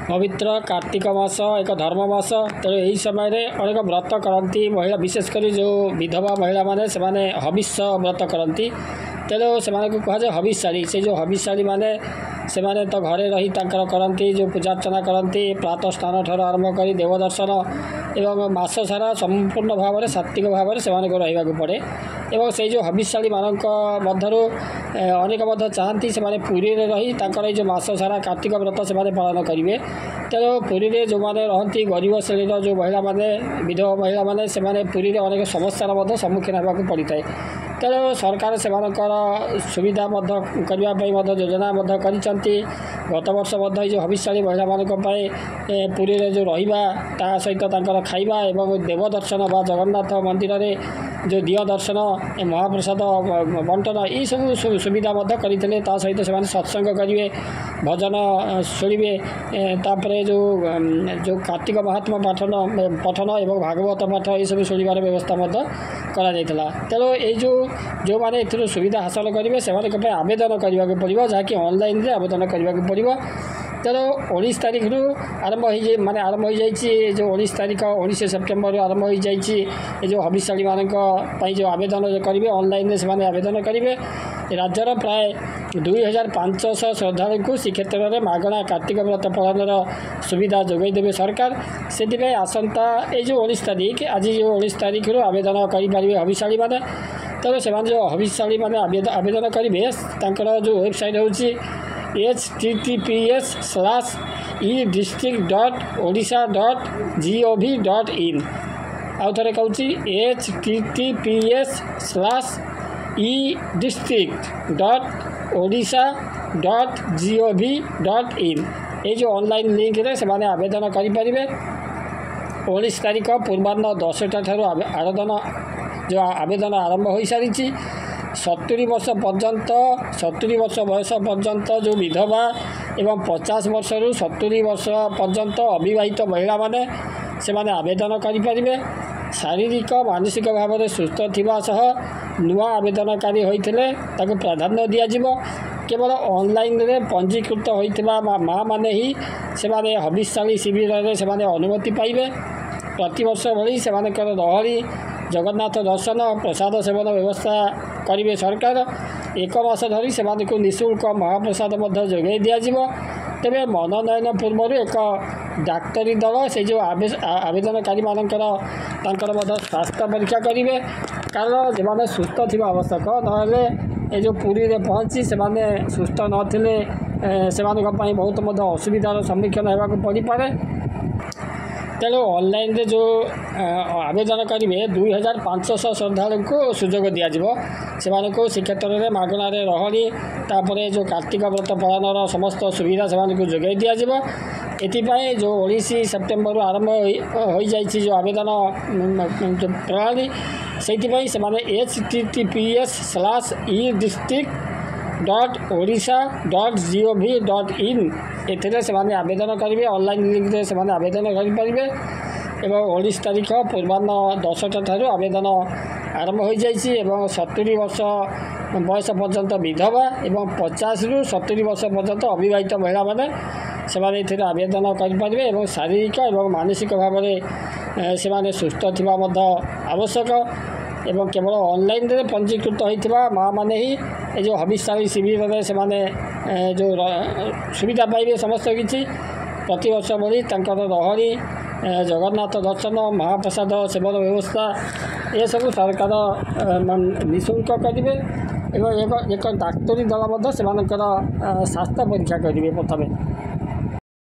पवित्र कार्तिक मास एक धर्म मास तेणु यही समय अनेक व्रत करती महिला विशेषकर जो विधवा महिला माने से हविष्य व्रत करती तेणु से कहुए हविष्याणी से जो हविष्याणी माने से तो घरे रही करती जो पूजार्चना करती प्रातः स्नान ठार आरंभ कर देवदर्शन एवं मास सारा संपूर्ण भाव में सात्विक भाव में से रहा पड़े एवं से जो हविष्याणी मानक मध्यरु अनेक चाहती से पुरी में रही जो मास सारा कार्तिक व्रत से पालन करेंगे तेणु पुरी में जो मैंने रहती गरीब श्रेणी जो महिला माने विधवा महिला माने से पुरी में अनेक समस्यार सम्मुखीन होगा पड़ता है तेणु सरकार से सुविधा करने योजना कर गत वर्ष जो हविष्याणी महिला मानक पुरी में जो रहा सहित खाइबा एवं देवदर्शन व जगन्नाथ मंदिर में जो दिय दर्शन महाप्रसाद बंटन ये सब सुविधा करते सहित से सत्संग करेंगे भजन शुणे तापर जो जो कार्तिक महात्मा पठन एवं भागवत पाठ ये सब शुणवार व्यवस्था करा तेणु ये जो मैंने ए सुविधा हासिल करेंगे से आवेदन करने को पड़ो जहाँकि ऑनलाइन रे आवेदन करने को पड़ो तेणु 19 तारीख रु आरंभ हो माने आरंभ हो जाइए जो 19 तारीख 19 सेप्टेम्बर आरंभ हो जाइए जो हविष्याणी मानक जो आवेदन करेंगे ऑनलाइन से आवेदन करेंगे राज्यर प्राय 2500 श्रद्धालु को श्रीक्षेत्र में मागणा कार्तिक व्रत पालन सुविधा जोगईदेवे सरकार से आसंता जो 19 तारीख आज जो 19 तारीख रु आवेदन करेंगे हविष्याणी मैंने तेणु से जो हविष्याणी मैंने आवेदन करेंगे जो वेबसाइट हूँ https:/edistrict.odisha.gov.in आउ थे कहूँ https:/edistrict.odisha.gov.in ये जो ऑनलाइन लिंक रे से आवेदन करेंगे 19 तारीख पूर्वाह्न 10टा ठार आवेदन जो आवेदन आरंभ हो सारी 70 वर्ष पर्यंत 70 वर्ष बयस पर्यंत जो विधवा एवं 50 वर्ष रु 70 वर्ष पर्यंत अविवाहित महिला माने से आवेदन करेंगे शारीरिक मानसिक भाव में सुस्थ थिबा सह नुआ आवेदनकारी होइथिले ताको प्राधान्य दियाजिबो केवल ऑनलाइन रे पंजीकृत होइथिबा माँ माने ही से हविष्याणी शिविर रे से अनुमति पाइबे प्रतिवर्ष भली से रही जगन्नाथ दर्शन प्रसाद सेवन व्यवस्था करेंगे सरकार एक मास धरी से निःशुल्क महाप्रसाद जोगाई दिज्व तेरे मनोनयन पूर्व एक डाक्तरी दल से जो आवेदनकारी मानकर स्वास्थ्य परीक्षा करेंगे कारण जो सुस्थ थी आवश्यक ना ये जो पुरी में पहुँची से सुस्थ नथिले से बहुत असुविधार सम्मुखीन होगा पड़ पाए तेणु ऑनलाइन रे जो आवेदन करेंगे 2500 श्रद्धालु को सुजोग दिज्व से श्रीक्षेत्र में मागणार रही तापर जो कार्तिक व्रत पालन समस्त सुविधा से जोगाई दिज्व एपाई जो 19 सेप्टेम्बर आरंभ हो जाइए जो आवेदन प्रणाली से https:/edistrict.odisha.gov.in एथिरे से आवेदन करेंगे ऑनलाइन लिंक से आवेदन करेंगे एवं 19 तारीख पूर्वाह्न 10टा ठार आवेदन आरंभ हो जाइए 70 वर्ष बयस पर्यंत विधवा एवं 50 रु 70 वर्ष पर्यंत अविवाहित महिला माने से आवेदन करेंगे और शारीरिक और मानसिक भाव में से सुस्थ थिबा आवश्यक एवं केवल ऑनलाइन रे पंजीकृत होइथिबा माँ माने ही ये जो हविष्याणी शिविर में से जो सुविधा पाइबे समस्त किसी प्रतिवर्ष भली रही जगन्नाथ दर्शन महाप्रसाद सेवन व्यवस्था ये सब सरकार निःशुल्क करेंगे एक डाक्तरी दल से स्वास्थ्य परीक्षा करेंगे प्रथम